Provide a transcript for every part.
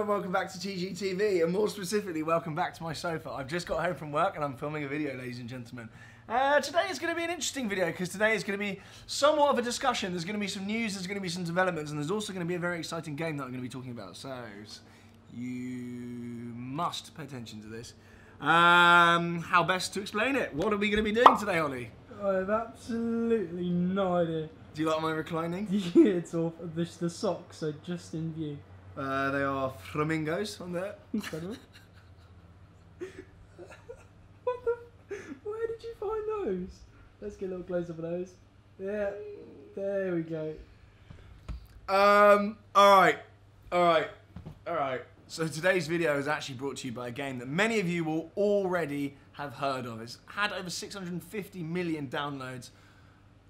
and welcome back to TGTV, and more specifically, welcome back to my sofa. I've just got home from work and I'm filming a video, ladies and gentlemen. Today is going to be an interesting video because today is going to be somewhat of a discussion. There's going to be some news, there's going to be some developments, and there's also going to be a very exciting game that I'm going to be talking about. So, you must pay attention to this. How best to explain it? What are we going to be doing today, Ollie? I have absolutely no idea. Do you like my reclining? Yeah, it's awful. The socks are just in view. They are flamingos on there. Incredible. Where did you find those? Let's get a little close up of those. Yeah, there we go. Alright. So today's video is actually brought to you by a game that many of you will already have heard of. It's had over 650 million downloads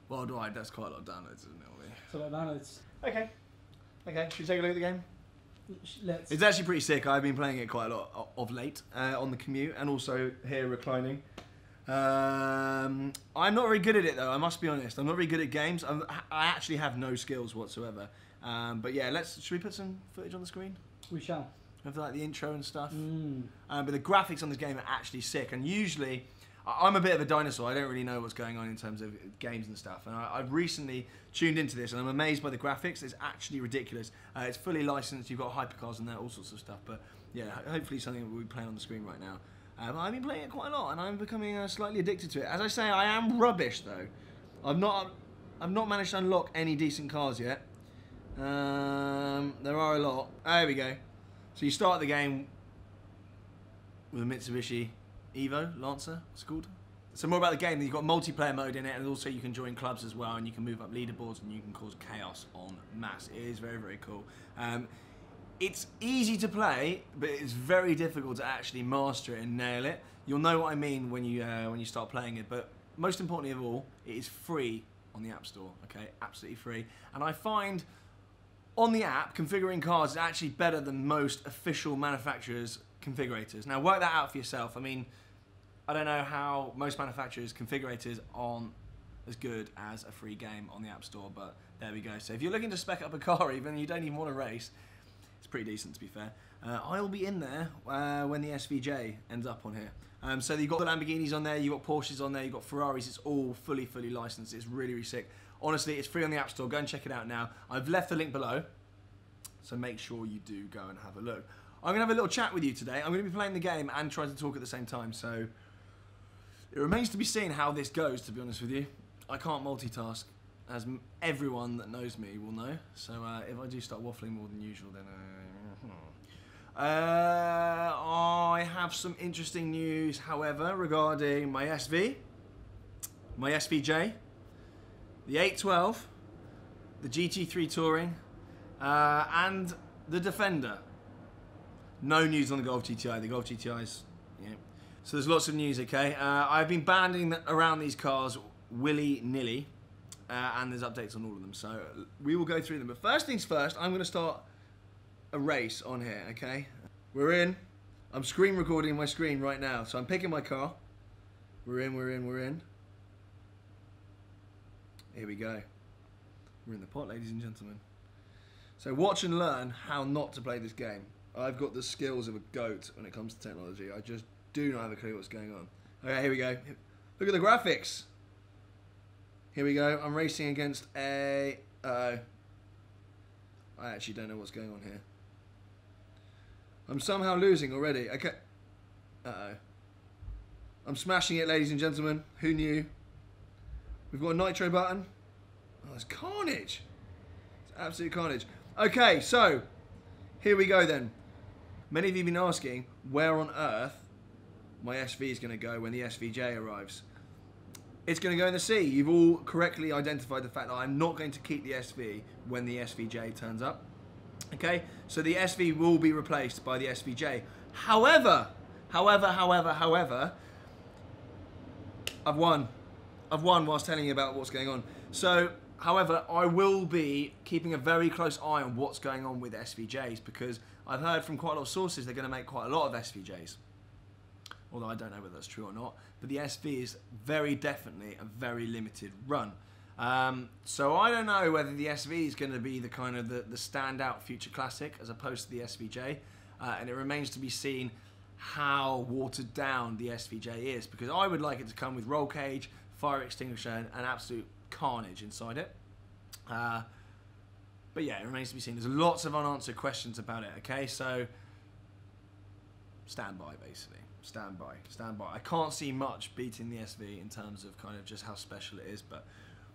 worldwide. That's quite a lot of downloads, isn't it, Ollie? It's a lot of downloads. Okay, should we take a look at the game? Let's. It's actually pretty sick. I've been playing it quite a lot of late on the commute and also here reclining. I'm not very good at it though, I must be honest. I'm not very good at games. I actually have no skills whatsoever. But yeah, should we put some footage on the screen? We shall. Of like the intro and stuff. But the graphics on this game are actually sick, and usually I'm a bit of a dinosaur. I don't really know what's going on in terms of games and stuff, and I've recently tuned into this and I'm amazed by the graphics. It's actually ridiculous. It's fully licensed, you've got hypercars in there, all sorts of stuff, but yeah, hopefully something we'll be playing on the screen right now. But I've been playing it quite a lot and I'm becoming slightly addicted to it. As I say, I am rubbish though. I've not managed to unlock any decent cars yet. There are a lot. There we go. So you start the game with a Mitsubishi Evo, Lancer, what's it called? So more about the game, you've got multiplayer mode in it, and also you can join clubs as well, and you can move up leaderboards, and you can cause chaos en masse. It is very, very cool. It's easy to play, but it's very difficult to actually master it and nail it. You'll know what I mean when you start playing it, but most importantly of all, it is free on the App Store, okay? Absolutely free. And I find on the app, configuring cars is actually better than most official manufacturers' configurators. Now, work that out for yourself. I mean, I don't know how most manufacturers' configurators aren't as good as a free game on the App Store, but there we go. So if you're looking to spec up a car even, you don't even want to race, it's pretty decent to be fair. I'll be in there when the SVJ ends up on here. So you've got the Lamborghinis on there, you've got Porsches on there, you've got Ferraris. It's all fully licensed. It's really, really sick. Honestly, it's free on the App Store. Go and check it out now. I've left the link below, so make sure you do go and have a look. I'm going to have a little chat with you today. I'm going to be playing the game and trying to talk at the same time, so it remains to be seen how this goes, to be honest with you. I can't multitask, as everyone that knows me will know, so if I do start waffling more than usual, then I have some interesting news, however, regarding my SV, my SVJ, the 812, the GT3 Touring, and the Defender. No news on the Golf GTI. The Golf GTI's, yeah. So there's lots of news, okay? I've been banding around these cars willy-nilly, and there's updates on all of them. So we will go through them. But first things first, I'm going to start a race on here, okay? We're in. I'm screen recording my screen right now. So I'm picking my car. We're in. Here we go. We're in the pot, ladies and gentlemen. So watch and learn how not to play this game. I've got the skills of a goat when it comes to technology. I just do not have a clue what's going on. Okay, here we go. Look at the graphics. Here we go. I'm racing against a... Uh-oh. I actually don't know what's going on here. I'm somehow losing already. Okay. Uh-oh. I'm smashing it, ladies and gentlemen. Who knew? We've got a nitro button. Oh, it's carnage. It's absolute carnage. Okay, so here we go then. Many of you have been asking where on earth my SV is going to go when the SVJ arrives. It's going to go in the sea. You've all correctly identified the fact that I'm not going to keep the SV when the SVJ turns up. Okay, so the SV will be replaced by the SVJ. However, I've won whilst telling you about what's going on. So, however, I will be keeping a very close eye on what's going on with SVJs, because I've heard from quite a lot of sources they're going to make quite a lot of SVJs. Although I don't know whether that's true or not. But the SV is very definitely a very limited run. So I don't know whether the SV is going to be the kind of the standout future classic as opposed to the SVJ. and it remains to be seen how watered down the SVJ is, because I would like it to come with roll cage, fire extinguisher, and absolute carnage inside it. But yeah, it remains to be seen. There's lots of unanswered questions about it, okay? So, stand by, basically. Stand by, stand by. I can't see much beating the SV in terms of kind of just how special it is, but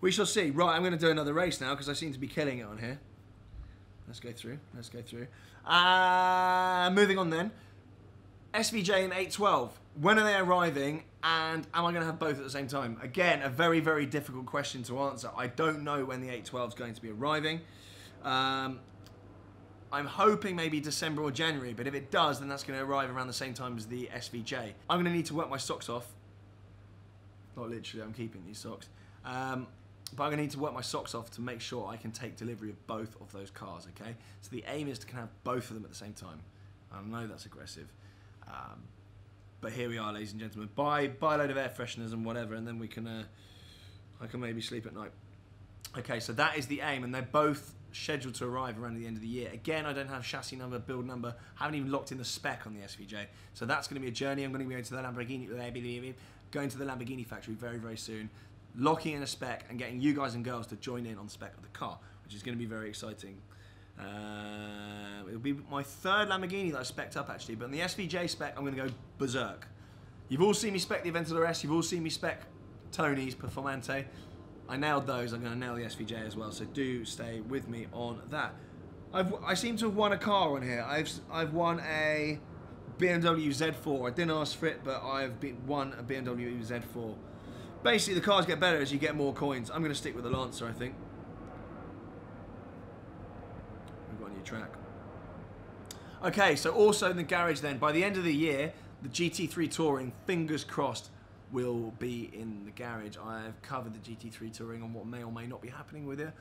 we shall see. Right, I'm going to do another race now, because I seem to be killing it on here. Let's go through, let's go through. Moving on then. SVJ and 812. When are they arriving, and am I going to have both at the same time? Again, a very, very difficult question to answer. I don't know when the 812 is going to be arriving. I'm hoping maybe December or January, but if it does, then that's going to arrive around the same time as the SVJ. I'm going to need to work my socks off. Not literally, I'm keeping these socks. But I'm going to need to work my socks off to make sure I can take delivery of both of those cars, okay? So the aim is to have both of them at the same time. I know that's aggressive. But here we are, ladies and gentlemen. Buy a load of air fresheners and whatever, and then we can I can maybe sleep at night. Okay, so that is the aim, and they're both scheduled to arrive around the end of the year. Again, I don't have chassis number, build number, haven't even locked in the spec on the SVJ. So that's going to be a journey. I'm going to be going to the Lamborghini factory very, very soon, locking in a spec and getting you guys and girls to join in on the spec of the car, which is going to be very exciting. It'll be my third Lamborghini that I spec'd up actually, but on the SVJ spec I'm going to go berserk. You've all seen me spec the Aventador S, you've all seen me spec Tony's Performante. I nailed those, I'm going to nail the SVJ as well, so do stay with me on that. I seem to have won a car on here. I've won a BMW Z4. I didn't ask for it, but I've won a BMW Z4. Basically the cars get better as you get more coins. I'm going to stick with the Lancer, I think. Track. Okay, so also in the garage then, by the end of the year, the GT3 Touring, fingers crossed, will be in the garage. I've covered the GT3 Touring on what may or may not be happening with it,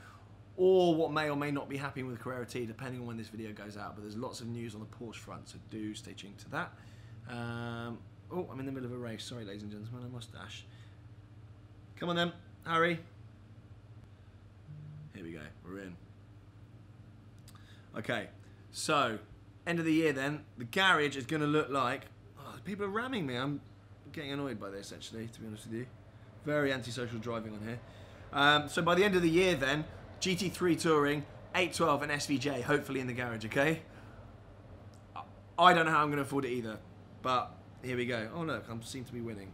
or what may or may not be happening with Carrera T, depending on when this video goes out, but there's lots of news on the Porsche front, so do stay tuned to that. Oh, I'm in the middle of a race. Sorry, ladies and gentlemen, I must dash. Come on then, hurry. Here we go, we're in. Okay, so end of the year then, the garage is going to look like... Oh, people are ramming me. I'm getting annoyed by this actually, to be honest with you. Very antisocial driving on here. So by the end of the year then, GT3 Touring, 812 and SVJ, hopefully in the garage, okay? I don't know how I'm going to afford it either, but here we go. Oh look, I seem to be winning.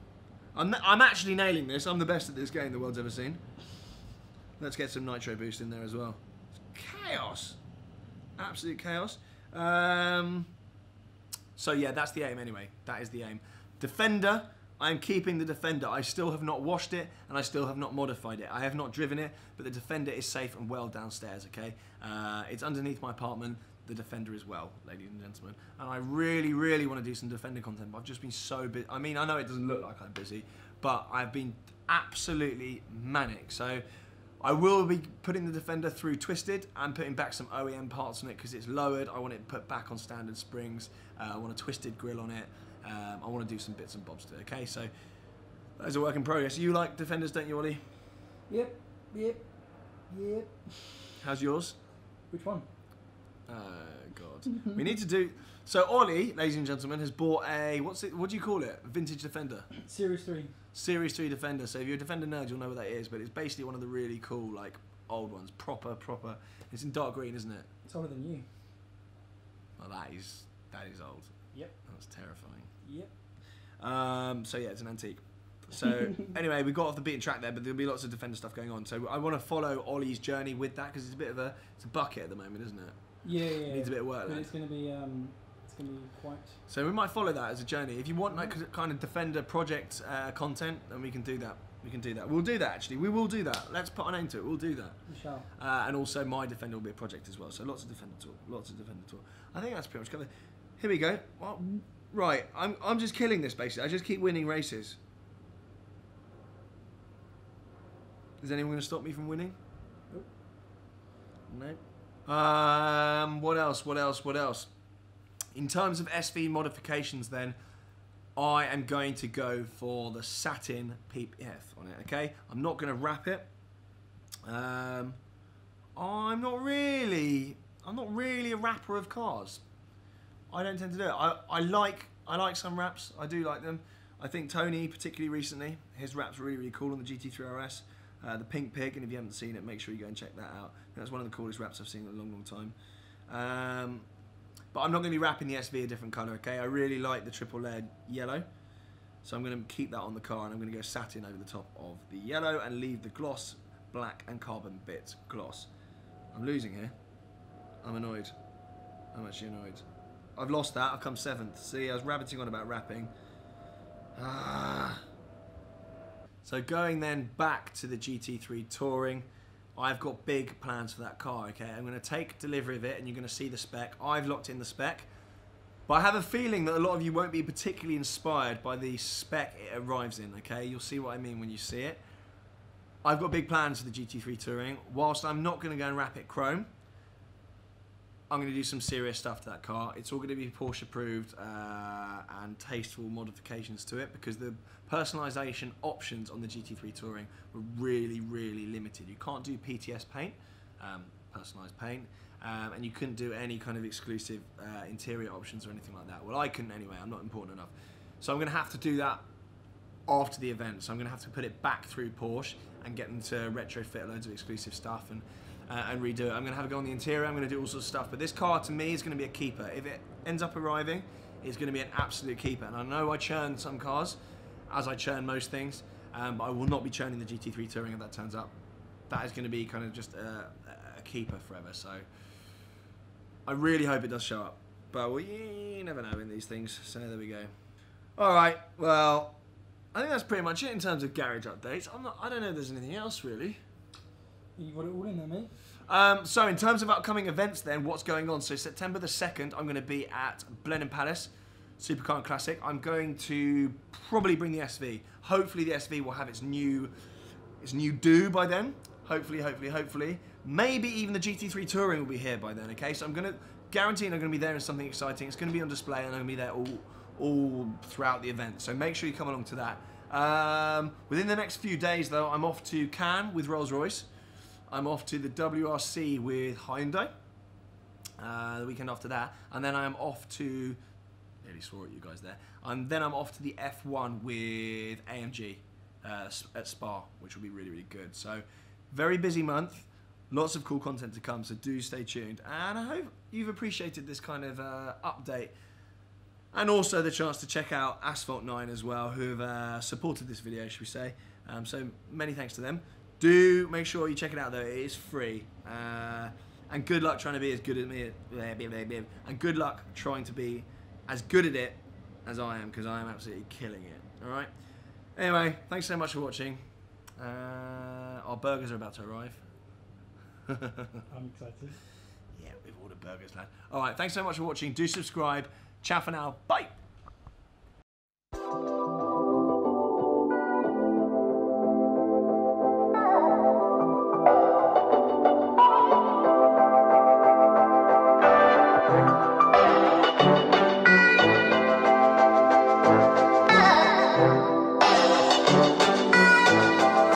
I'm actually nailing this. I'm the best at this game the world's ever seen. Let's get some nitro boost in there as well. It's chaos. Absolute chaos. So yeah, that's the aim anyway. That is the aim. Defender, I'm keeping the Defender. I still have not washed it and I still have not modified it. I have not driven it, but the Defender is safe and well downstairs, okay? It's underneath my apartment. The Defender is well, ladies and gentlemen. And I really, really want to do some Defender content, but I've just been so busy. I mean, I know it doesn't look like I'm busy, but I've been absolutely manic. So I will be putting the Defender through Twisted and putting back some OEM parts on it because it's lowered. I want it put back on standard springs. I want a Twisted grill on it. I want to do some bits and bobs to it. Okay, so those are work in progress. You like Defenders, don't you, Ollie? Yep. How's yours? Which one? God. We need to do... So Ollie, ladies and gentlemen, has bought a... What do you call it? Vintage Defender? Series 3. Series 3 Defender. So if you're a Defender nerd, you'll know what that is. But it's basically one of the really cool, like, old ones. Proper. It's in dark green, isn't it? It's older than you. Oh, that is old. Yep. That's terrifying. Yep. So yeah, it's an antique. So anyway, we got off the beaten track there, but there'll be lots of Defender stuff going on. So I want to follow Ollie's journey with that because it's a bit of a bucket at the moment, isn't it? Yeah. It needs a bit of work. But it's going to be quite. So we might follow that as a journey. If you want like kind of Defender project content, then we can do that. We'll do that actually. We will do that. Let's put a name to it. We'll do that. We shall. And also my Defender will be a project as well. So lots of Defender talk. I think that's pretty much covered. Here we go. Well, right. I'm just killing this basically. I just keep winning races. Is anyone going to stop me from winning? Nope. No. What else? In terms of SV modifications then, I am going to go for the satin PPF on it, okay? I'm not going to wrap it. I'm not really a wrapper of cars. I don't tend to do it. I like some wraps. I do like them. I think Tony, particularly recently, his wrap's really, really cool on the GT3 RS. The Pink Pig, and if you haven't seen it, make sure you go and check that out. That's one of the coolest wraps I've seen in a long, long time. But I'm not going to be wrapping the SV a different colour, okay? I really like the triple layered yellow. So I'm going to keep that on the car, and I'm going to go satin over the top of the yellow and leave the gloss black and carbon bits gloss. I'm losing here. I'm annoyed. I'm actually annoyed. I've lost that. I've come 7th. See, I was rabbiting on about wrapping. So going then back to the GT3 Touring, I've got big plans for that car, okay? I'm going to take delivery of it, and you're going to see the spec. I've locked in the spec. But I have a feeling that a lot of you won't be particularly inspired by the spec it arrives in, okay? You'll see what I mean when you see it. I've got big plans for the GT3 Touring. Whilst I'm not going to go and wrap it chrome, I'm going to do some serious stuff to that car. It's all going to be Porsche approved and tasteful modifications to it, because the personalisation options on the GT3 Touring were really, really limited. You can't do PTS paint, personalised paint, and you couldn't do any kind of exclusive interior options or anything like that. Well, I couldn't anyway. I'm not important enough. So I'm going to have to do that after the event. So I'm going to have to put it back through Porsche and get them to retrofit loads of exclusive stuff and redo it. I'm going to have a go on the interior. I'm going to do all sorts of stuff. But this car, to me, is going to be a keeper. If it ends up arriving, it's going to be an absolute keeper. And I know I churn some cars, as I churn most things, but I will not be churning the GT3 Touring if that turns up. That is going to be kind of just a keeper forever. So I really hope it does show up. But well, you never know in these things. So there we go. All right. Well, I think that's pretty much it in terms of garage updates. I don't know if there's anything else really. You got it all in there, mate? So in terms of upcoming events then, what's going on? So September the 2nd, I'm going to be at Blenheim Palace, Supercar and Classic. I'm going to probably bring the SV. Hopefully the SV will have its new do by then. Hopefully. Maybe even the GT3 Touring will be here by then, okay? So I'm going to guarantee I'm going to be there in something exciting. It's going to be on display, and I'm going to be there all throughout the event. So make sure you come along to that. Within the next few days, though, I'm off to Cannes with Rolls-Royce. I'm off to the WRC with Hyundai the weekend after that, and then I'm off to, nearly swore at you guys there, and then I'm off to the F1 with AMG at Spa, which will be really, really good. So very busy month, lots of cool content to come, so do stay tuned, and I hope you've appreciated this kind of update, and also the chance to check out Asphalt 9 as well, who have supported this video, should we say. So many thanks to them. Do make sure you check it out though, it is free. And good luck trying to be as good at me, and good luck trying to be as good at it as I am, because I am absolutely killing it. Alright? Anyway, thanks so much for watching. Our burgers are about to arrive. I'm excited. Yeah, we've ordered burgers, lad. Alright, thanks so much for watching. Do subscribe. Ciao for now. Bye!